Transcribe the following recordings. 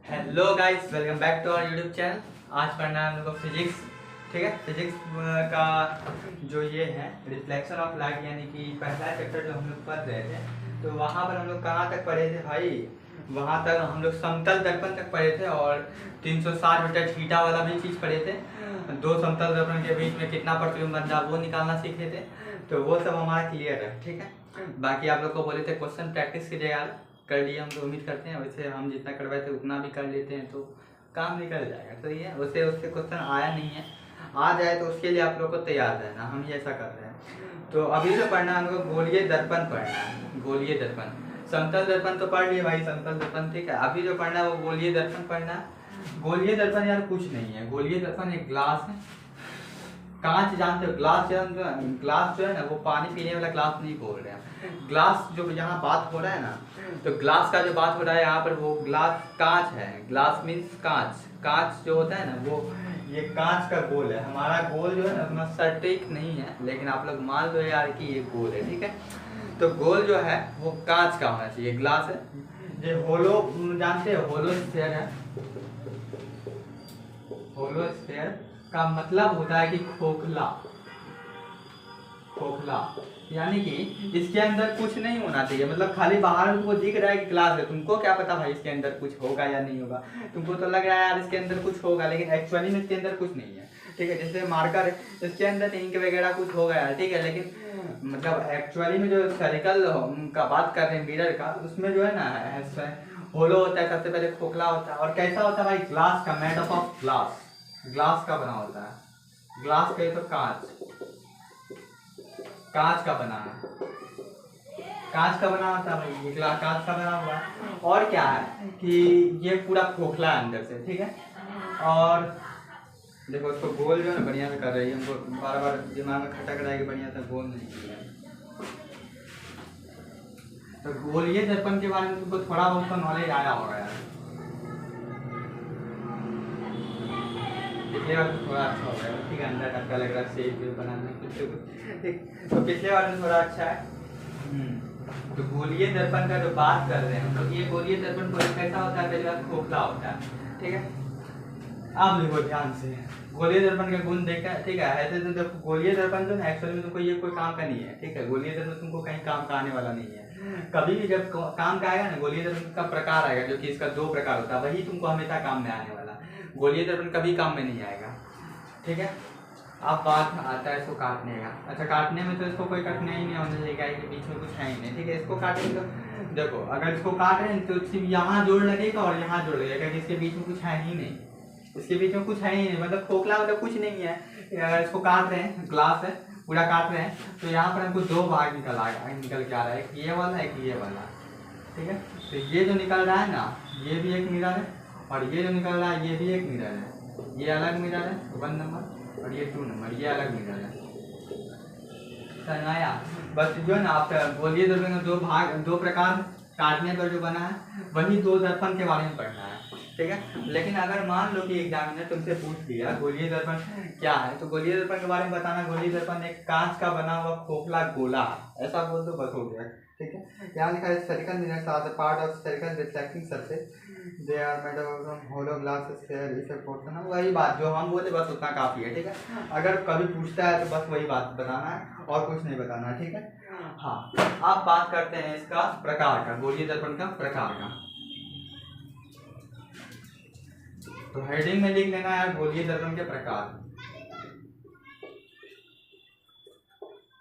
Hello guys, welcome back to our YouTube channel. आज पढ़ना है हम लोग को फिजिक्स। ठीक है, फिजिक्स का जो ये है रिफ्लेक्शन ऑफ लाइट, यानी कि पहला चैप्टर जो हम लोग पढ़ रहे थे, तो वहाँ पर हम लोग कहाँ तक पढ़े थे भाई? वहाँ तक हम लोग समतल दर्पण तक पढ़े थे और 360 मीटर थीटा वाला भी चीज़ पढ़े थे। दो समतल दर्पण के बीच में कितना प्रतिबिंब बन रहा वो निकालना सीखे थे। तो वो सब हमारा क्लियर है। ठीक है, बाकी आप लोग को बोले थे क्वेश्चन प्रैक्टिस कीजिएगा। कर लिए हम तो उम्मीद करते हैं, वैसे हम जितना करवाए थे उतना भी कर लेते हैं तो काम निकल जाएगा। तो ये उससे उससे क्वेश्चन आया नहीं है, आ जाए तो उसके लिए आप लोग को तैयार रहना। हम ये ऐसा कर रहे हैं। तो अभी से पढ़ना हमको गोलीय दर्पण पढ़ना है। गोलीय दर्पण, समतल दर्पण तो पढ़ लिए भाई, समतल दर्पण ठीक है। अभी जो पढ़ना है वो गोलीय दर्पण पढ़ना है। गोलीय दर्पण यार कुछ नहीं है, गोलीय दर्पण एक ग्लास है। कांच जानते हो, ग्लास जो है ना वो पानी पीने वाला ग्लास नहीं बोल रहे हैं। ग्लास जो यहाँ बात हो रहा है ना, तो ग्लास का जो बात हो रहा है यहाँ पर वो ग्लास कांच है। ग्लास मीन्स कांच। कांच जो होता है ना वो ये कांच का गोल है। हमारा गोल जो है ना उतना सटीक नहीं है, लेकिन आप लोग मान लो यार कि ये गोल है। ठीक है, तो गोल जो है वो कांच का होना चाहिए। ग्लास है ये होलो, जानते हो होलो स्फीयर है। होलो स्फीयर का मतलब होता है कि खोखला। खोखला यानी कि इसके अंदर कुछ नहीं होना चाहिए, मतलब खाली बाहर तुमको दिख रहा है कि ग्लास है। तुमको क्या पता भाई इसके अंदर कुछ होगा या नहीं होगा। तुमको तो लग रहा है यार इसके अंदर कुछ होगा, लेकिन एक्चुअली में इसके अंदर कुछ नहीं है। ठीक है, जैसे मार्कर है, इसके अंदर इंक वगैरह कुछ होगा यार। ठीक है, लेकिन मतलब एक्चुअली में जो सर्कल का बात कर रहे हैं मिरर का, उसमें जो है ना होलो होता है, सबसे पहले खोखला होता है। और कैसा होता है भाई? ग्लास का, made up of glass. Glass का बना होता है। ग्लास कहे तो कांच, कांच का बना है। कांच का बना होता है भाई, ये कांच का बना हुआ है। और क्या है कि ये पूरा खोखला है अंदर से। ठीक है, और देखो उसको गोल जो है ना बढ़िया से कर रही है। हमको बार बार दिमाग में खटक रहा है कि बढ़िया से गोल नहीं किया। तो गोलीय दर्पण के बारे में तुमको थोड़ा बहुत तो नॉलेज आया होगा यार। पिछले बार थोड़ा अच्छा हो गया। ठीक है, अंदर का लग रहा है शेप बनाने कुछ। ठीक, तो पिछले बार में थोड़ा अच्छा है। तो गोलीय दर्पण का जो बात कर रहे हैं तो ये गोलीय दर्पण कैसा होता है? पहली बात खोखला होता है। ठीक है, आप देखो ध्यान से गोलीय दर्पण के गुण देखा। ठीक है, ऐसे तो देखो गोलीय दर्पण जो है एक्चुअली में तुमको ये कोई काम का नहीं है। ठीक है, गोलीय दर्पण तुमको कहीं काम का आने वाला नहीं है। कभी भी जब काम का आएगा ना, गोलीय दर्पण का प्रकार आएगा जो कि इसका दो प्रकार होता है, वही तुमको हमेशा काम में आने वाला। गोलीय दर्पण कभी काम में नहीं आएगा। ठीक है, अब बात आता है इसको काटने का। अच्छा, काटने में तो इसको कोई कठिनाई नहीं होने लगेगा कि बीच में कुछ है ही नहीं। ठीक है, इसको काटेंगे तो देखो, अगर इसको काट रहे हैं तो सिर्फ यहाँ जोड़ लगेगा और यहाँ जोड़ लगेगा कि इसके बीच में कुछ है ही नहीं। इसके बीच में कुछ है ही नहीं, मतलब खोखला मतलब कुछ नहीं है। अगर इसको काट रहे हैं, ग्लास है पूरा काट रहे हैं, तो यहाँ पर हमको दो भाग निकल के आ रहा है, एक ये वाला एक ये वाला। ठीक है, तो ये जो निकल रहा है ना, ये भी एक मिरर है, और ये जो निकल रहा है ये भी एक मिरर है। ये अलग मिरर है 1 नंबर, और ये 2 नंबर, ये अलग मिरर है। आया बस जो है ना, आप गोलीय दर्पण में दो भाग, दो प्रकार काटने पर जो बना है, वही दो दर्पण के बारे में पढ़ना है। ठीक है, लेकिन अगर मान लो कि एग्जामिनर तुमसे पूछ लिया गोलीय दर्पण क्या है, तो गोलीय दर्पण के बारे में बताना गोलीय दर्पण एक कांच का बना हुआ खोखला गोला, ऐसा बोल दो बस हो गया। ठीक है, यहाँ लिखा है spherical mirrors are the part of spherical reflecting surface, they are made of hollow glass sphere is portion. वही बात जो हम बोले बस उतना काफ़ी है। ठीक है, अगर कभी पूछता है तो बस वही बात बताना है और कुछ नहीं बताना है। ठीक है, हाँ अब बात करते हैं इसका प्रकार का, गोलीय दर्पण का प्रकार का। तो हेडिंग में लिख लेना है गोलीय दर्पण के प्रकार।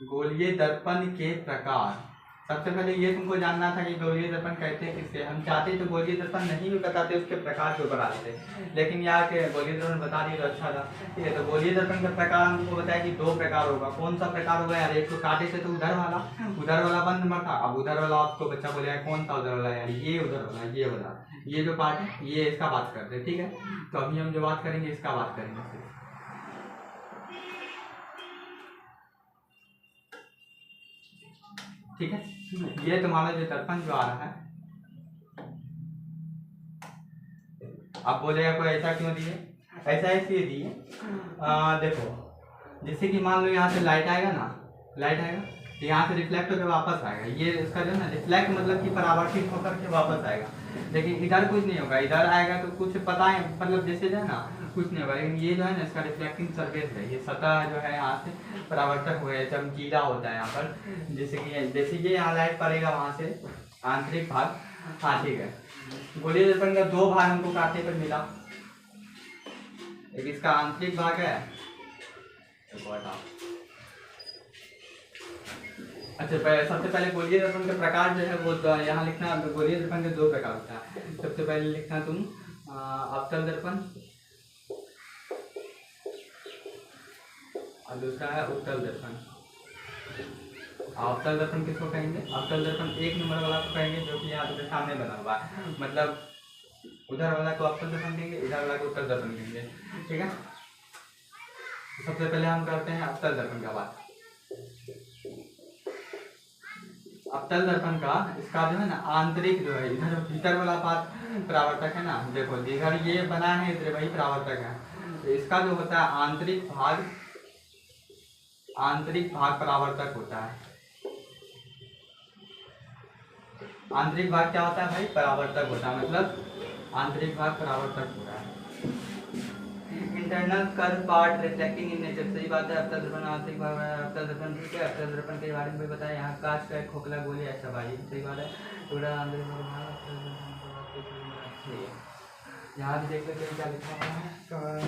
गोलीय दर्पण के प्रकार, सबसे पहले ये तुमको जानना था कि गोलीय दर्पण कहते हैं किसके। हम चाहते तो गोलीय दर्पण नहीं भी बताते, उसके प्रकार के ऊपर आते, लेकिन यहाँ के गोलीय दर्पण बता दिए तो अच्छा था। ठीक है, तो गोलीय दर्पण का प्रकार हमको बताया कि दो प्रकार होगा। कौन सा प्रकार होगा यार? एक तो काटे से तो उधर वाला 1 नंबर था। अब उधर वाला आपको बच्चा बोलेगा कौन सा उधर वाला यार? ये उधर वाला, ये वाला, ये जो पार्ट है ये इसका बात करते हैं। ठीक है, तो अभी हम जो बात करेंगे इसका बात करेंगे। ठीक है, ये तुम्हारा जो दर्पण जो आ रहा है, आप बोलेगा कोई ऐसा क्यों दिए? ऐसा इसलिए दिए, देखो जैसे कि मान लो यहाँ से लाइट आएगा ना, लाइट आएगा तो यहाँ से रिफ्लेक्ट होकर वापस आएगा। ये इसका जो है ना रिफ्लेक्ट मतलब कि परावर्तित होकर के वापस आएगा। लेकिन इधर कुछ नहीं होगा, इधर आएगा तो कुछ पता है, मतलब जैसे जो है ना कुछ नहीं होगा। लेकिन ये जो है ना इसका रिफ्लेक्टिंग सरफेस है, ये सतह जो है यहाँ से परावर्तक हुए चमकीला होता है यहाँ पर। जैसे कि यहाँ लाइट पड़ेगा वहाँ से आंतरिक भाग। हाँ ठीक है, गोलीय दर्पण का दो भाग हमको काटने पर मिला, एक इसका आंतरिक भाग है। अच्छा सबसे पहले गोलीय दर्पण के प्रकार जो है वो यहाँ लिखना। गोलीय दर्पण के दो प्रकार होता है। सबसे पहले लिखना तुम अवतल दर्पण और दूसरा है उत्तल दर्पण। अवतल दर्पण किसको कहेंगे? अवतल दर्पण एक नंबर वाला को कहेंगे जो कि यहाँ तुम्हारे सामने बना हुआ है, मतलब उधर वाला को अवतल दर्पण कहेंगे, इधर वाला को उत्तल दर्पण कहेंगे। ठीक है, सबसे पहले हम करते हैं अवतल दर्पण का बात। अवतल दर्पण का इसका जो है ना आंतरिक जो है इधर भीतर वाला पार्ट परावर्तक है ना, देखो इधर ये बना है, इधर वही परावर्तक है। तो इसका जो होता है आंतरिक भाग परावर्तक होता है। आंतरिक भाग क्या होता है भाई? परावर्तक होता है, मतलब आंतरिक भाग परावर्तक होता है। Internal curve part reflecting in nature, सही बात है। अवतल दर्पण आंतरिक भाग है, अवतल दर्पण ठीक है। अवतल दर्पण के बारे में बताया, यहाँ कांच का एक खोखला गोली है, अच्छा भाई सही बात है। पूरा आंतरिक यहाँ भी देख सकते हैं क्या लिखा हुआ है,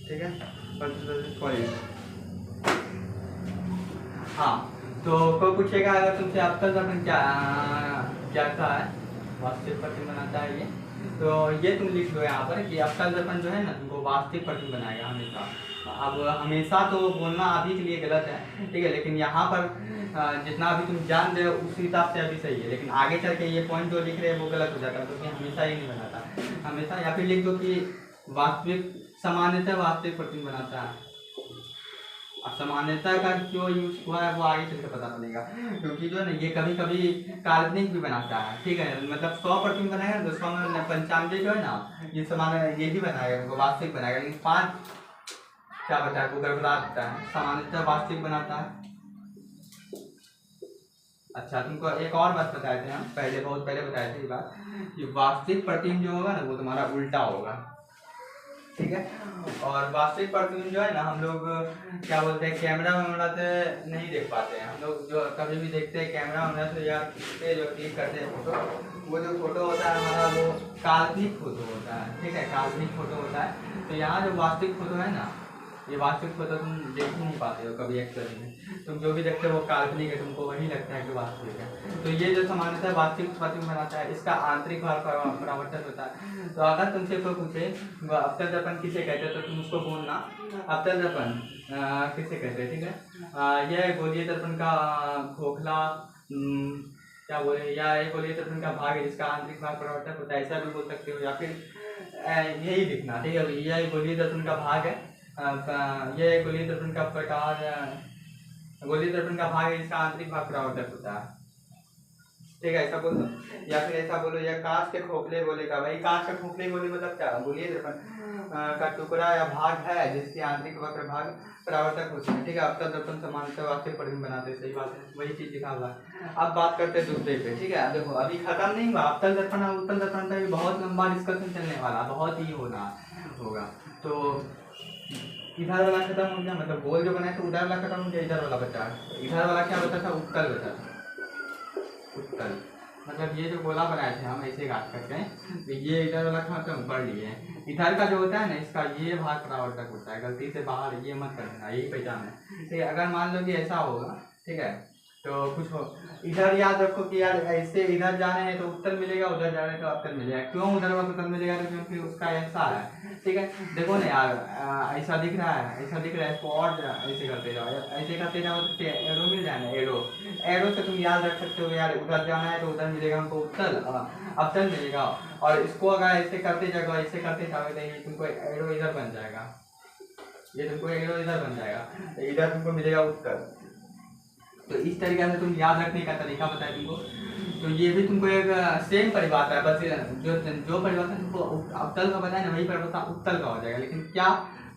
ठीक है। हाँ तो कोई पूछेगा अगर तुमसे अवतल दर्पण क्या है, वास्तविक प्रतिबिंब बनाता है ये, तो ये तुम लिख दो यहाँ पर कि अवतल दर्पण जो है ना तुमको वास्तविक प्रतिबिंब बनाएगा हमेशा। अब हमेशा तो बोलना अभी के लिए गलत है, ठीक है, लेकिन यहाँ पर जितना अभी तुम जान रहे हो उस हिसाब से अभी सही है, लेकिन आगे चल के ये पॉइंट जो लिख रहे हैं वो गलत हो जाता है, क्योंकि हमेशा ही नहीं बनाता हमेशा। या फिर लिख दो कि वास्तविक सामान्यतः वास्तविक प्रतिबिंब बनाता है। अब सामान्यता का क्यों यूज हुआ है वो आगे चल के पता चलेगा, क्योंकि जो है ना ये कभी कभी काल्पनिक भी बनाता है, ठीक है, मतलब 100 प्रतिबिंब बनाएगा, 200 में 95 जो है ना ये सामान्य ये भी बनाएगा, उनको वास्तविक बनाएगा, लेकिन 5 क्या बता है वो गड़बड़ा देता है, सामान्यतः वास्तविक बनाता है। अच्छा तुमको एक और बात बताए थे हम बहुत पहले बताए थे ये बात कि वास्तविक प्रतिबिंब जो होगा ना वो तुम्हारा उल्टा होगा, ठीक है। और वास्तविक प्रतिबिंब जो है ना हम लोग क्या बोलते हैं कैमरा से नहीं देख पाते हैं, हम लोग जो कभी भी देखते हैं कैमरा से या पे जो क्लिक करते हैं फोटो, वो जो फोटो होता है हमारा वो काल्पनिक फोटो होता है, ठीक है, काल्पनिक फोटो होता है। तो यहाँ जो वास्तविक फोटो है ना ये वास्तविक फोटो तुम देख ही नहीं पाते हो कभी एक्चुअली में, तुम जो भी देखते हो वो काल्पनिक है, तुमको वही लगता है कि वास्तविक है। तो ये जो सामान्यतः वास्तविक प्रतिबिंब बनाता है इसका आंतरिक भाग परावर्तन होता है। तो अगर तुमसे कोई पूछे अवतल दर्पण किसे कहते हैं तो तुम उसको बोलना अवतल दर्पण किसे कहते हैं, ठीक है। यह गोलीय दर्पण का खोखला क्या बोले, या ये गोलीय दर्पण का भाग है जिसका आंतरिक भाग परावर्तक होता है, ऐसा भी बोल सकते हो, या फिर यही लिखना, ठीक है। यह गोलीय दर्पण का भाग है, ये गोलीय दर्पण का प्रकार, गोलीय दर्पण का भाग है जिसका आंतरिक भाग परावर्तक होता है, ठीक है, ऐसा बोलो। या फिर ऐसा बोलो या कांच के खोखले गोले का, भाई कांच का खोखले गोले मतलब क्या, गोलीय दर्पण का टुकड़ा या भाग है जिसके आंतरिक वक्र भाग परावर्तक होते हैं, ठीक है। अवतल दर्पण सामान्यतः वास्तविक प्रतिबिंब बनाते हैं, सही बात है, वही चीज लिखा हुआ है। अब बात करते हैं दूसरे पे, ठीक है। देखो अभी खत्म नहीं हुआ अवतल दर्पण और उत्तल दर्पण का भी बहुत लंबा डिस्कशन चलने वाला, बहुत ही होगा। तो इधर वाला खत्म हो गया, मतलब गोल जो बनाया था उधर वाला खत्म हो गया, इधर वाला बचा। इधर वाला क्या बचा था, उत्तल बचा था। उत्तल मतलब ये जो गोला बनाए थे हम ऐसे काट करते हैं, तो ये इधर वाला खत्म पढ़ लिए। इधर का जो होता है ना इसका ये भाग परावर्तक होता है, गलती से बाहर ये मत कर देना, यही पहचान है, ठीक है। अगर मान लो कि ऐसा होगा, ठीक है, तो कुछ हो इधर याद रखो कि यार ऐसे इधर जाने हैं तो उत्तर मिलेगा, उधर जाने तो उत्तर मिलेगा। क्यों उधर वक्त उत्तर मिलेगा, तो क्योंकि उसका ऐसा है, ठीक है। देखो ना यार ऐसा दिख रहा है, ऐसा दिख रहा है, इसको और ऐसे करते जाओ, ऐसे करते जाओ तो एरो मिल जाए ना, एरो से तुम याद रख सकते हो यार उधर जाना है तो उधर मिलेगा हमको उत्तर, अवतल मिलेगा। और इसको अगर ऐसे करते जाओ, ऐसे करते जाओगे तो ये तुमको एरो इधर बन जाएगा, ये तुमको एरो इधर बन जाएगा, इधर तुमको मिलेगा उत्तर। तो इस तरीके से तुम याद रखने का तरीका बताया तुमको। तो ये भी तुमको एक सेम परिभाषा है, बस जो परिभाषा तुमको अवतल का बताया ना वही परिभाषा उत्तल का हो जाएगा, लेकिन क्या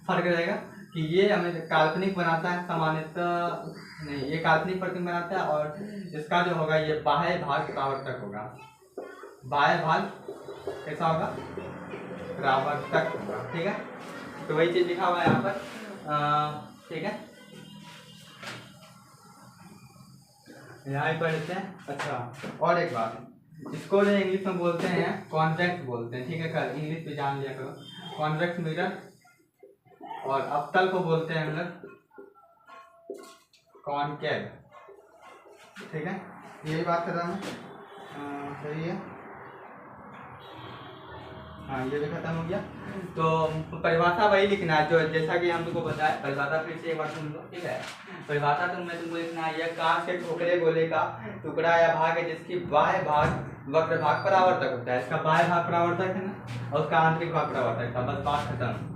फर्क रहेगा कि ये हमें काल्पनिक बनाता है सामान्यतः, नहीं ये काल्पनिक प्रतिबिंब बनाता है, और इसका जो होगा ये बाह्य भाग परावर्तक होगा। बाह्य भाग कैसा होगा? परावर्तक होगा। ठीक है, तो वही चीज लिखा हुआ है यहाँ पर। ठीक है, यहाँ ही पढ़ लेते हैं। अच्छा, और एक बात, इसको जो इंग्लिश में बोलते हैं कॉन्वेक्स बोलते हैं। ठीक है, कल इंग्लिश पे जान लिया करो, कॉन्वेक्स मिरर। और अवतल को बोलते हैं हम लोग कॉनकेव। ठीक है, यही बात कर रहा हूँ। सही है, हाँ ये भी खत्म हो गया। तो परिभाषा वही लिखना है जो जैसा कि हम लोग को बताया। परिभाषा फिर से एक बार सुन लो। ठीक है, परिभाषा तुमने तुमको लिखना है, यह कांच के ठोकरे गोले का टुकड़ा या भाग है जिसकी बाह्य भाग वक्र भाग परावर्तक होता है। इसका बाह्य भाग परावर्तक है ना, और उसका आंतरिक भाग परावर्तक था। बस बात खत्म।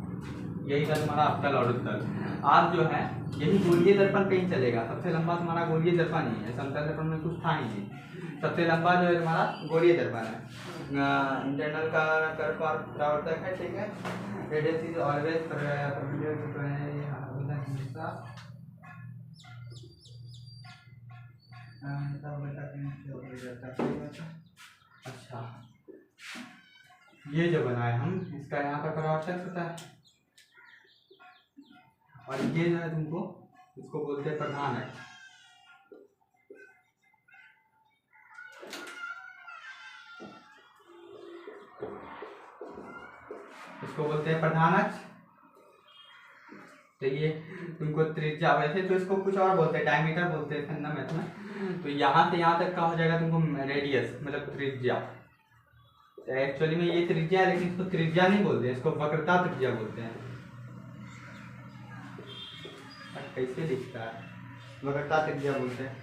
यही था तुम्हारा अवतल और उत्तल। आप जो है यही गोलीय दर्पण पे ही चलेगा। सबसे लंबा तुम्हारा गोलीय दर्पण ही है, समतल दर्पण में कुछ था ही नहीं। सबसे लंबा जो है तुम्हारा गोलीय दर्पण है। इंटरनल का कर परावर्तक है। ठीक है, रेडियस इज ऑलवेज अच्छा, ये जो बनाए हम, इसका यहाँ पर परावर्तक होता है, और ये जो है तुमको इसको बोलते हैं प्रधान है। इसको बोलते हैं प्रधान अक्ष। तो ये तुमको त्रिज्या, वैसे तो इसको कुछ और बोलते हैं, डायमीटर बोलते हैं ठंडा मैथ में। तो यहाँ से यहाँ तक का हो जाएगा तुमको रेडियस, मतलब त्रिज्या। तो एक्चुअली में ये त्रिज्या है, लेकिन इसको त्रिज्या नहीं बोलते, इसको वक्रता त्रिज्या बोलते हैं। कैसे लिखता है? वक्रता त्रिज्या बोलते हैं।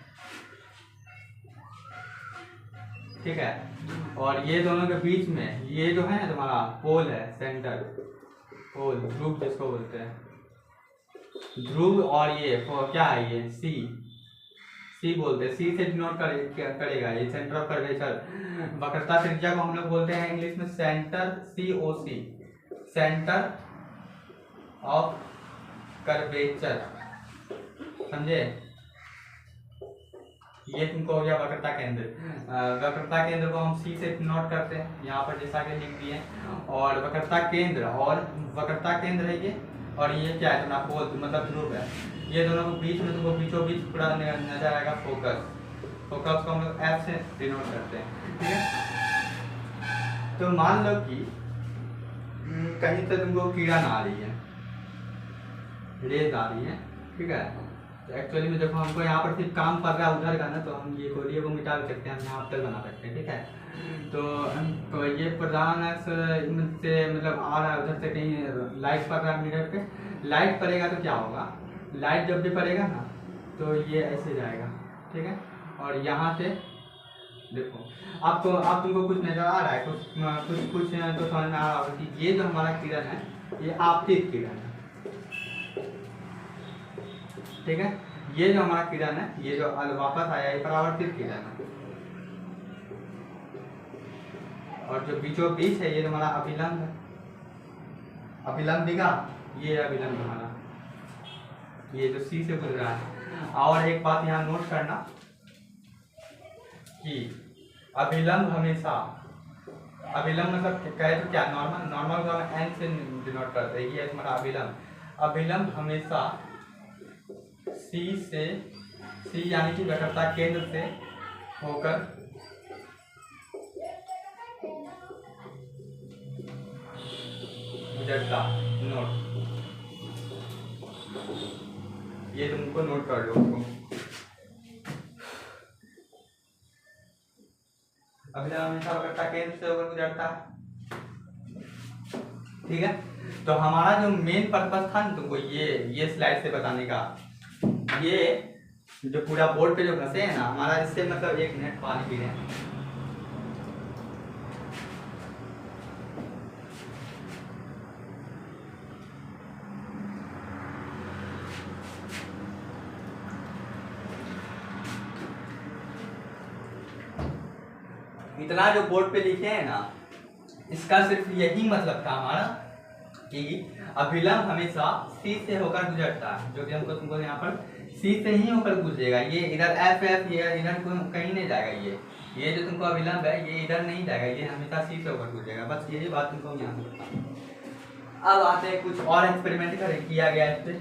ठीक है, और ये दोनों के बीच में ये जो है ना तुम्हारा पोल है, सेंटर पोल, ध्रुव जिसको बोलते हैं ध्रुव। और ये क्या है? ये सी बोलते हैं, सी से डिनोट करेगा ये सेंटर ऑफ कर्वेचर। वक्रता त्रिज्या को हम लोग बोलते हैं इंग्लिश में centre, COC, centre of curvature. समझे? ये तुमको हो गया वक्रता केंद्र। वक्रता केंद्र को हम सी से नोट करते हैं, यहाँ पर जैसा कि लिख दिए। और वक्रता केंद्र और वक्रता केंद्र है ये, और ये क्या है तुम्हारा पोल, मतलब ध्रुव है। ये दोनों के बीच में तुमको बीचों बीच पूरा नजर आएगा फोकस। फोकस को हम लोग F से डिनोट करते हैं। ठीक है, तो मान लो कि कहीं से तुमको कीड़ा ना आ रही है, रेत आ रही है। ठीक है, तो एक्चुअली में देखो हमको यहाँ पर सिर्फ काम कर रहा है उधर का ना, तो हम ये गोलियों को मिटा सकते हैं, हम यहाँ अवतल बना सकते हैं। ठीक है, तो ये प्रधान से मतलब आ रहा है उधर से, कहीं लाइट पड़ रहा है मिरर पे। लाइट पड़ेगा तो क्या होगा? लाइट जब भी पड़ेगा ना तो ये ऐसे जाएगा। ठीक है, और यहाँ से देखो आपको, आप तुमको कुछ नजर आ रहा है, कुछ तो समझ में आ रहा होगा कि ये जो हमारा किरण है ये आपतित किरण है। ठीक है, ये जो हमारा किरण है, ये जो वापस आया ये परावर्तित किरण है। और जो बीचों बीच है ये तुम्हारा अभिलंब है। अभिलंब दिखा, ये अभिलंब हमारा, ये जो सी से गुजरा है। और एक बात यहाँ नोट करना कि अभिलंब हमेशा, अभिलंब मतलब कहे तो क्या, नॉर्मल को हम एन से डिनोट करते हैं। ये तुम्हारा अभिलंब। अभिलंब हमेशा सी यानी कि वक्रता केंद्र से होकर गुजरता। नोट, ये तुमको नोट कर लो उसको। अभिलंब हमेशा वक्रता केंद्र से होकर गुजरता। ठीक है, तो हमारा जो मेन पर्पस था ना तुमको ये स्लाइड से बताने का, ये जो पूरा बोर्ड पे जो घसे है ना हमारा, इससे मतलब 1 मिनट पानी पी रहे हैं। इतना जो बोर्ड पे लिखे हैं ना, इसका सिर्फ यही मतलब था हमारा कि अभिलंब हमेशा सी से होकर गुजरता है, जो कि हमको तुमको यहाँ पर सी से ही होकर गुजरेगा। ये इधर एफ एफ ये इधर कहीं नहीं जाएगा। ये जो तुमको अभिलंब है ये इधर नहीं जाएगा, ये हमेशा सी से होकर गुजरेगा। बस यही बात तुमको यहाँ पे। अब आते हैं कुछ और एक्सपेरिमेंट किया गया इस पे।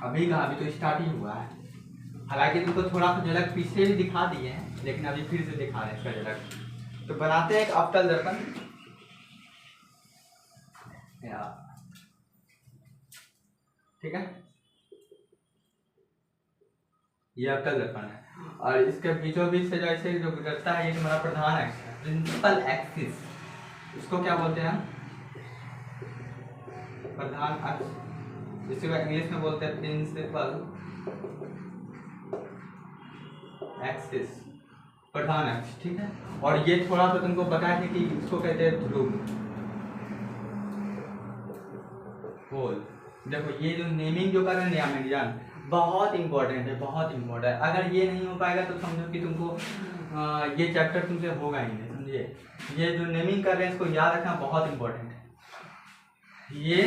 अभी कहाँ, अभी तो स्टार्ट ही हुआ है। हालांकि तुमको थोड़ा सा झलक पीछे भी दिखा दिए हैं, लेकिन अभी फिर से दिखा रहे हैं इसका झलक। तो बनाते हैं एक अवतल दर्पण। ठीक है, ये अवतल दर्पण है और इसके बीचों बीच से जैसे जो गुजरता है ये तुम्हारा प्रधान एक्सिस है, प्रिंसिपल एक्सिस। इसको क्या बोलते हैं? प्रधान अक्ष। इसी को इंग्लिश में बोलते हैं प्रिंसिपल एक्सिस, प्रधान अक्ष। ठीक है, और ये थोड़ा सा तुमको पता है कि इसको कहते हैं ध्रुव पोल। देखो ये जो नेमिंग जो कर रहे हैं जान बहुत इंपॉर्टेंट है, बहुत इंपॉर्टेंट है। अगर ये नहीं हो पाएगा तो समझो कि तुमको ये चैप्टर तुमसे होगा ही नहीं, समझिए। ये जो नेमिंग कर रहे हैं इसको याद रखना बहुत इंपॉर्टेंट है। ये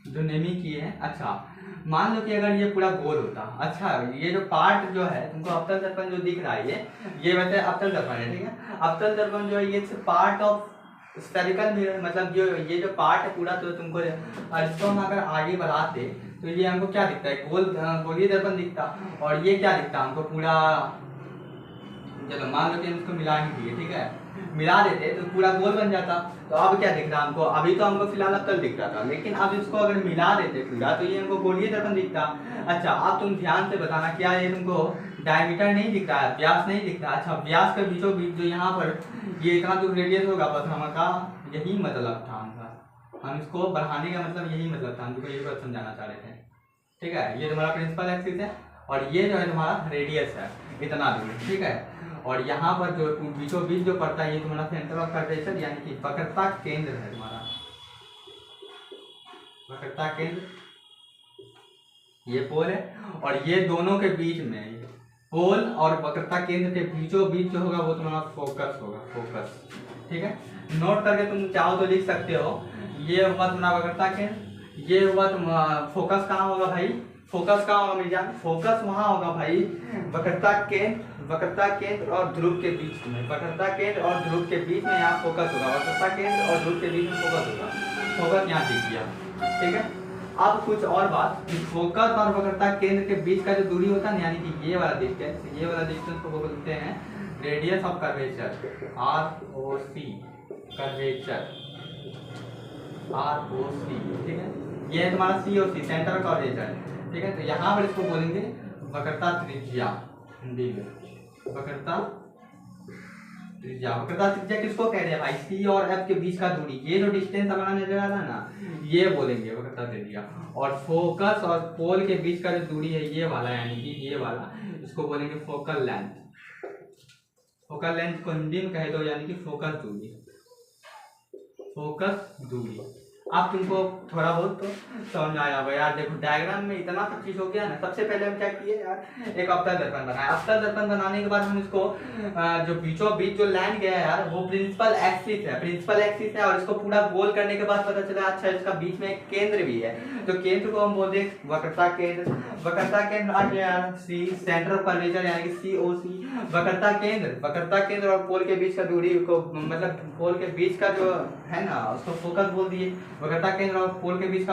जो नेमिंग किए हैं, अच्छा मान लो कि अगर ये पूरा गोल होता, अच्छा ये जो पार्ट जो है तुमको अवतल दर्पण जो दिख रहा है ये वैसे अवतल दर्पण है। ठीक है, अवतल दर्पण जो है ये पार्ट ऑफ स्फेरिकल मिरर, मतलब जो ये जो पार्ट है पूरा, तो तुमको इसको हम अगर आगे बढ़ाते तो ये हमको क्या दिखता है? गोलीय दर्पण दिखता। और ये क्या दिखता हमको? पूरा, चलो मान लो कि हम इसको मिला ही दिए, ठीक है, मिला देते तो पूरा गोल बन जाता। तो अब क्या दिख रहा हमको? अभी तो हमको फिलहाल अवतल दिख रहा था, लेकिन अब इसको अगर मिला देते पूरा तो ये हमको गोलीय दर्पण दिखता। अच्छा अब तुम ध्यान से बताना, क्या ये तुमको डायमीटर नहीं दिख रहा है, व्यास नहीं दिख रहा? अच्छा व्यास के बीचों बीच जो यहाँ पर ये इतना जो रेडियस होगा बस हमारा यही मतलब था हमका। हम इसको बढ़ाने का मतलब यही मतलब था, हमको यही बात समझाना चाह रहे थे। ठीक है, ये तुम्हारा प्रिंसिपल एक्सिस है और ये जो है तुम्हारा रेडियस है, इतना दूर। ठीक है, और यहाँ पर जो बीचों बीच जो पड़ता है ये तुम्हारा सेंटर ऑफ कर्वेचर यानी कि वक्रता केंद्र है तुम्हारा, वक्रता केंद्र ये पोल है। और ये दोनों के बीच में पोल और वक्रता केंद्र के बीचों बीच जो होगा वो तुम्हारा फोकस होगा, फोकस। ठीक है, नोट करके तुम चाहो तो लिख सकते हो। ये हुआ तुम्हारा वक्रता केंद्र, ये हुआ तुम फोकस कहाँ होगा भाई? फोकस कहाँ होगा मेरी जान? फोकस वहाँ होगा भाई वक्रता केंद्र, वक्रता केंद्र और ध्रुव के बीच में, वक्रता केंद्र और ध्रुव के बीच में यहाँ फोकस होगा, वक्रता केंद्र और ध्रुव के बीच में फोकस होगा। फोकस यहाँ दिख गया। ठीक है, अब कुछ और बात, फोकस और वक्रता केंद्र के बीच का जो दूरी होता है ना, यानी कि ये वाला डिस्टेंस, ये वाला डिस्टेंस को बोलते हैं radius of curvature, ROC, curvature ROC। ठीक है, ये है तुम्हारा COC, सेंटर ऑफ कर्वेचर। ठीक है, तो यहाँ पर इसको बोलेंगे वक्रता त्रिज्या, हिंदी में वक्रता त्रिज्या। वक्रता त्रिज्या किसको कह रहे हैं भाई? C और F के बीच का दूरी, ये जो डिस्टेंस हमारा नजर आ रहा है ना, ये बोलेंगे वक्रता त्रिज्या। और फोकस और पोल के बीच का जो दूरी है ये वाला, यानी कि ये वाला, इसको बोलेंगे फोकल लेंथ। फोकल लेंथ को हिंदी में कह दो यानी कि फोकस दूरी, फोकस दूरी। अब तुमको थोड़ा बहुत तो समझ में आया होगा यार। देखो डायग्राम में इतना सब चीज हो गया ना। सबसे पहले हम क्या किए यार, एक अवतल दर्पण बनाया। अवतल दर्पण बनाने के बाद हम इसको जो बीचों बीच जो लाइन गया है यार वो प्रिंसिपल एक्सिस है, प्रिंसिपल एक्सिस है। और इसको पूरा गोल करने के बाद पता चला अच्छा इसका बीच में एक केंद्र भी है, तो केंद्र को हम बोलते हैं वक्रता केंद्र। वक्रता केंद्र आ गया यार सी, सेंटर ऑफ कर्वेचर यानी कि COC। वक्रता केंद्र, वक्रता केंद्र और पोल के बीच का दूरी को, मतलब पोल के बीच का जो है ना उसको फोकस बोल दिए। वक्रता केंद्र और पोल के बीच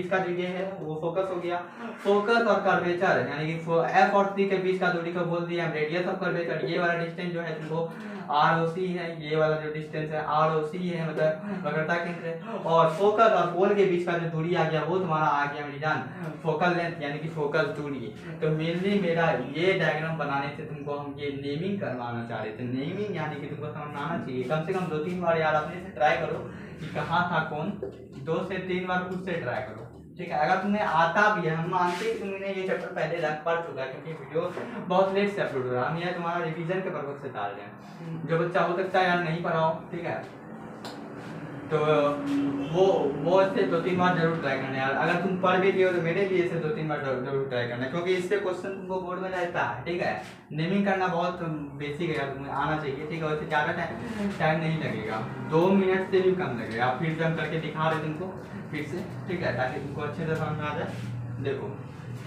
का जो ये है वो फोकस हो गया। फोकस और कर्वेचर यानी कि F और C के बीच का दूरी को बोल दिया रेडियस ऑफ कर्वेचर। ये वाला डिस्टेंस जो है तुमको ROC है, ये वाला जो डिस्टेंस है ROC है, मतलब वक्रता केंद्र है। और फोकस और पोल के बीच का जो दूरी आ गया वो तुम्हारा आ गया मेरी जान फोकल लेंथ यानी कि फोकस दूरी। तो मेनली मेरा ये डायग्राम बनाने से तुमको हम ये नेमिंग करवाना चाह रहे थे। नेमिंग यानी कि तुमको समझ आना चाहिए, कम से कम 2-3 बार यार अपने से ट्राई करो कि कहाँ था कौन, 2 से 3 बार खुद से ट्राई करो। ठीक है, अगर तुम्हें आता भी है, हम मानते हैं तुमने ये चैप्टर पहले पढ़ चुका है क्योंकि वीडियो बहुत लेट से अपलोड हो रहा है। हम ये तुम्हारा रिवीजन के पर्पज से डाल रहे हैं। जो बच्चा हो सकता है यार नहीं पढ़ा हो, ठीक है, तो वो इसे 2-3 बार जरूर ट्राई करना यार। अगर तुम पढ़ भी लियो तो मेरे लिए इसे 2-3 बार जरूर ट्राई करना, क्योंकि इससे क्वेश्चन तुमको बोर्ड में रहता है। ठीक है, नेमिंग करना बहुत बेसिक है यार, तुम्हें आना चाहिए। ठीक है, वैसे ज़्यादा टाइम नहीं लगेगा, 2 मिनट से भी कम लगेगा। फिर से हम करके दिखा रहे तुमको फिर से, ठीक है, ताकि तुमको अच्छे से समझ में आ जाए। देखो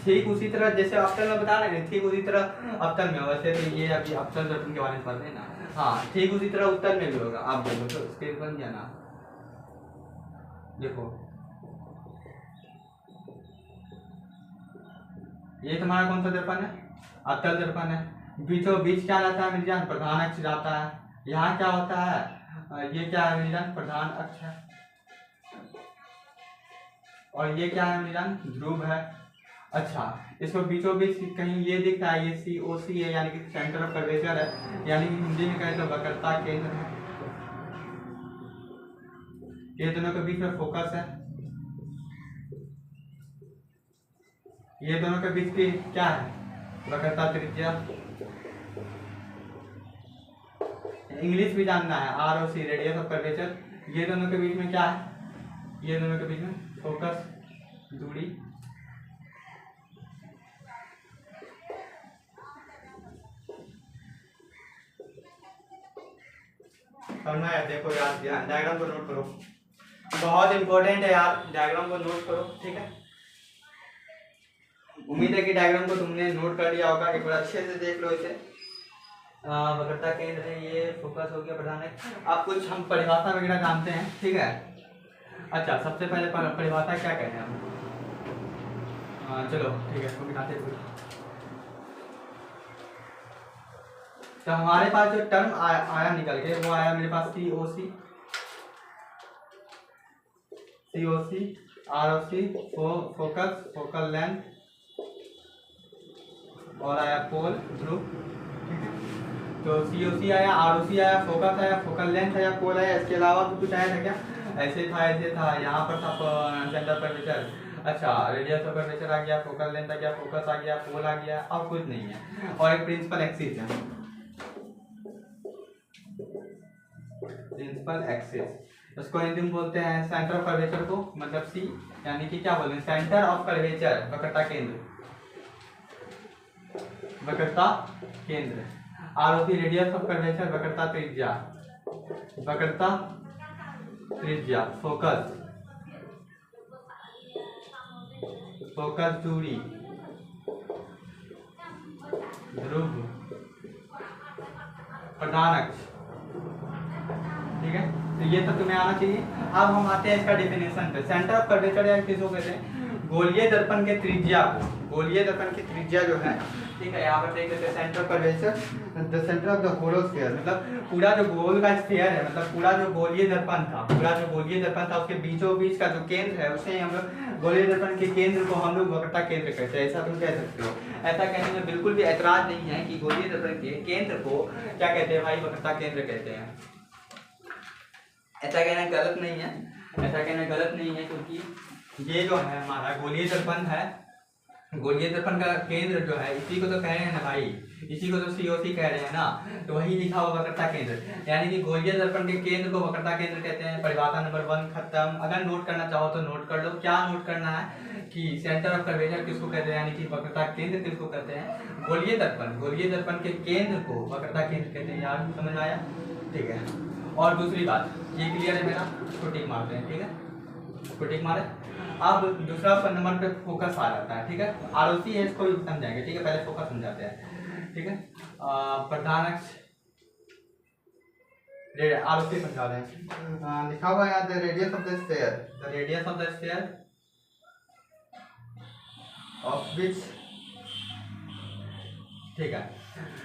ठीक उसी तरह जैसे अवतल में बता रहे हैं, ठीक उसी तरह अवतल में, वैसे तो ये अभी अवतल दर्पण के बारे में पढ़ रहे हैं ना। हाँ, ठीक उसी तरह उत्तल में भी होगा। आप देखो तो स्पेस बन गया ना, देखो ये तुम्हारा कौन सा दर्पण है? अवतल दर्पण है। बीचों बीच क्या रहता है मेरी जान? प्रधान अक्ष जाता है। यहाँ क्या होता है? ये क्या है मेरी जान? प्रधान अक्ष है। और ये क्या है मेरी जान? ध्रुव है। अच्छा, इसको बीचों बीच कहीं ये दिखता है, ये COC है, यानी कि सेंटर ऑफ कर्वेचर है, यानी कि हिंदी में कहें तो वक्रता केंद्र है। ये दोनों के बीच में फोकस है। ये दोनों के बीच की क्या है? वक्रता त्रिज्या। इंग्लिश भी जानना है, ROC, रेडियस ऑफ कर्वेचर। ये दोनों के बीच में क्या है? ये दोनों के बीच में फोकस, दूरी। करना है, देखो यार डायग्राम को नोट करो, बहुत इंपॉर्टेंट है यार, डायग्राम को नोट करो। ठीक है, उम्मीद है कि डायग्राम को तुमने नोट कर लिया होगा। एक बार अच्छे से देख लो इसे। वक्रता केंद्र है, ये फोकस हो गया, प्रधान है। आप कुछ हम परिभाषा वगैरह जानते हैं, ठीक है। अच्छा, सबसे पहले परिभाषा क्या कहते हैं हम? चलो ठीक है, इसको मिटाते हैं। तो हमारे पास जो टर्म आया निकल के, वो आया मेरे पास COC, ROC, focus, focal length, और आया पोल, ध्रुव। तो COC आया, ROC आया, फोकस आया, फोकल लेंथ आया, पोल आया। इसके अलावा भी कुछ आया था क्या? ऐसे था, यहाँ पर था सेंटर कर्वेचर। अच्छा, रेडियस ऑफ कर्वेचर आ गया, फोकल लेंथ आ गया, फोकस आ गया, पोल आ गया, और कुछ नहीं है। और एक प्रिंसिपल एक्सिस है, प्रिंसिपल एक्सिस। इसको हिंदी में बोलते हैं सेंटर ऑफ कर्वेचर को, मतलब C, यानी कि क्या बोलते हैं? सेंटर ऑफ कर्वेचर, वक्रता केंद्र, वक्रता केंद्र। ROC, रेडियस ऑफ कर्वेचर, वक्रता त्रिज्या, वक्रता त्रिज्या, फोकस, फोकस दूरी, ध्रुव, प्रधान अक्ष। ठीक है, तो ये तो तुम्हें आना चाहिए। अब हम आते हैं इसका डेफिनेशन पे। सेंटर ऑफ कर्वेचर या किसको कहते हैं? गोलीय दर्पण के त्रिज्या को, गोलीय दर्पण की त्रिज्या जो है, ठीक है, यहाँ पर देख लेते हैं centre of curvature, the centre of the hollow sphere, मतलब पूरा जो गोल का स्फीयर है, मतलब पूरा जो गोलीय दर्पण था, पूरा जो गोलीय दर्पण था, उसके बीचों बीच का जो केंद्र है, उसे हम लोग गोलीय दर्पण के केंद्र को हम लोग वक्रता केंद्र कहते हैं। ऐसा तुम कह सकते हो। ऐसा कहने में बिल्कुल भी ऐतराज नहीं है कि गोलीय दर्पण के केंद्र को क्या कहते हैं भाई? वक्रता केंद्र कहते हैं। ऐसा कहना गलत नहीं है, ऐसा कहना गलत नहीं है, क्योंकि ये जो है हमारा गोलीय दर्पण है, गोलीय दर्पण का केंद्र जो है, इसी को तो कह रहे हैं ना भाई, इसी को तो COC कह रहे हैं ना, तो वही लिखा हुआ वक्रता केंद्र, यानी कि गोलीय दर्पण के केंद्र को वक्रता केंद्र कहते हैं। परिभाषा नंबर 1 खत्म। अगर नोट करना चाहो तो नोट कर लो। क्या नोट करना है कि सेंटर ऑफ कर्वेचर किसको कहते हैं, यानी कि वक्रता केंद्र किसको कहते हैं? गोलीय दर्पण, गोलीय दर्पण के केंद्र को वक्रता केंद्र कहते हैं। यार समझ आया? ठीक है। और दूसरी बात, ये क्लियर है मेरा? इसको टिक मारते हैं, ठीक है, इसको टिक मारे। अब दूसरा नंबर पे फोकस आ जाता है, ठीक है। ROC है, इसको समझाएंगे, ठीक है, पहले फोकस समझाते हैं, ठीक है। प्रधान अक्ष, ROC समझा रहे हैं। लिखा हुआ है the radius of the sphere, the radius of the sphere of which, ठीक है।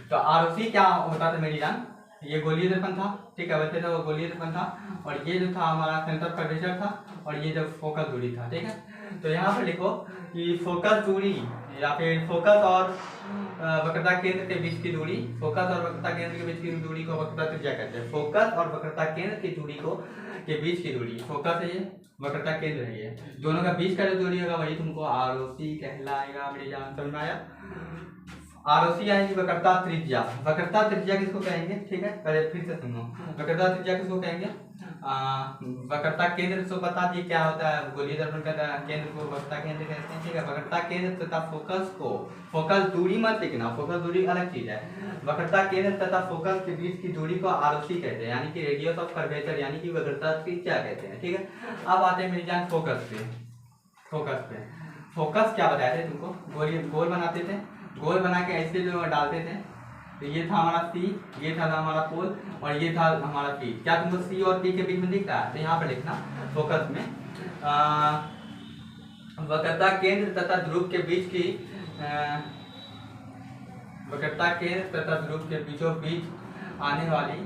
तो ROC क्या होता था मेरी जान? ये गोलीय दर्पण था, ठीक है, वैसे तो वो गोलीय दर्पण था, और ये जो था हमारा सेंटर ऑफ कर्वेचर था, और ये जो फोकस दूरी था, ठीक है। तो यहाँ पर लिखो कि फोकस दूरी या फिर फोकस और वक्रता केंद्र के बीच की दूरी, फोकस और वक्रता केंद्र के बीच की दूरी को वक्रता त्रिज्या कहते हैं। फोकस और वक्रता केंद्र की दूरी को के बीच की दूरी, फोकस है ये, वक्रता केंद्र है ये, दोनों का बीच का जो दूरी होगा वही तुमको ROC कहलाएगा। मेरी जान समझ में आया? आरओसी यानी कि वक्रता त्रिज्या। वक्रता त्रिज्या किसको कहेंगे, ठीक है, पहले फिर से सुनो। वक्रता त्रिज्या किसको कहेंगे, वक्रता केंद्र तो बता दिए क्या होता है, गोलीय दर्पण का केंद्र को वक्रता केंद्र कहते हैं, ठीक है। वक्रता केंद्र तथा फोकस को, फोकस दूरी मत लिखना, फोकस दूरी अलग चीज है। वक्रता केंद्र तथा फोकस के बीच की दूरी को आरओसी कहते हैं, यानी कि रेडियस ऑफ कर्वेचर, यानी कि वक्रता त्रिज्या कहते हैं, ठीक है। अब आते हैं मेरी जान फोकस पे। फोकस क्या बताए थे तुमको, गोल बनाते थे, गोल बना के ऐसे जो डालते थे, तो ये था हमारा सी, ये था हमारा पोल, और ये था हमारा पी। क्या तुमको सी और पी के बीच में दिख रहा है, तो यहाँ पर लिखना फोकस में वक्रता केंद्र तथा ध्रुव के बीच की, वक्रता केंद्र तथा ध्रुव के बीचों बीच आने वाली,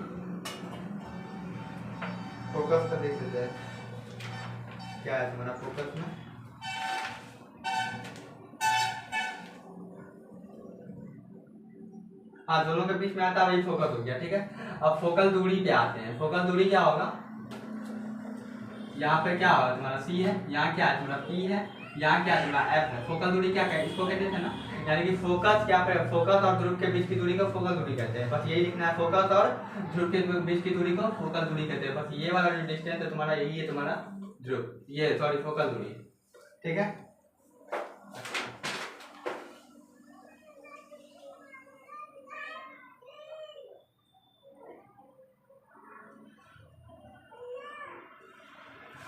फोकस का देख लेते हैं क्या है तुम्हारा फोकस में, हाँ दोनों के बीच में आता है, वही फोकस हो गया, ठीक है। अब फोकल दूरी पे आते हैं। फोकल दूरी क्या होगा, यहाँ पे क्या होगा तुम्हारा सी है, यहाँ क्या है तुम्हारा पी है, यहाँ क्या है तुम्हारा एफ है। फोकल दूरी क्या कहते हैं, इसको कहते थे ना, यानी कि फोकस क्या है, फोकस और ध्रुव के बीच की दूरी को फोकल दूरी कहते हैं, बस यही लिखना है। फोकस और ध्रुव के बीच की दूरी को फोकल दूरी कहते हैं, बस ये वाला जो डिस्टेंस है तुम्हारा, यही है तुम्हारा ध्रुव, ये सॉरी फोकल दूरी, ठीक है।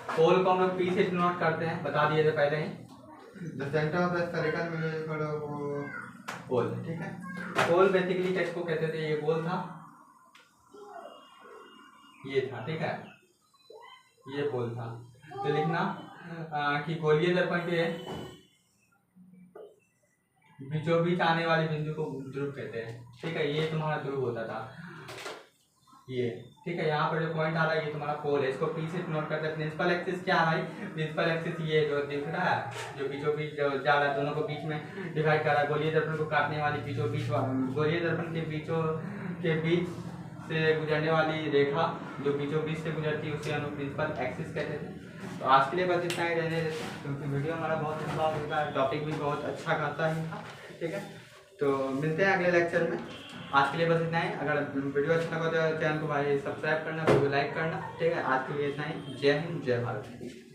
पोल को हम लोग पी से डिनोट करते हैं, बता दिए थे पहले ही। The centre of the spherical pole, ठीक है। पोल बेसिकली किसको कहते थे, ये गोल था, ये था, ठीक है, ये पोल था। तो लिखना कि गोलीय दर्पण के बीचों बीच आने वाले बिंदु को ध्रुव कहते हैं, ठीक है। ये तुम्हारा ध्रुव होता था, ये, ठीक है। यहाँ पर जो पॉइंट आ रहा है ये तुम्हारा पोल है, इसको पी से नोट करते हैं। प्रिंसिपल एक्सिस क्या है भाई, प्रिंसिपल एक्सिस ये जो दिख रहा है, जो बीचों बीच जा रहा है, दोनों को बीच में डिवाइड कर रहा है। गोलीय दर्पण को काटने वाली बीचों बीच, गोलीय दर्पण के बीच से गुजरने वाली रेखा जो बीचों बीच से गुजरती है उसे हम लोग प्रिंसिपल एक्सिस कहते थे। तो आज के लिए बस इतना ही रहने देते, क्योंकि वीडियो हमारा बहुत लंबा हो गया है, टॉपिक भी बहुत अच्छा खासा ही था, ठीक है। तो मिलते हैं अगले लेक्चर में, आज के लिए बस इतना ही। अगर वीडियो अच्छा लगा तो चैनल को भाई सब्सक्राइब करना, वीडियो लाइक करना, ठीक है। आज के लिए इतना ही। जय हिंद, जय भारत।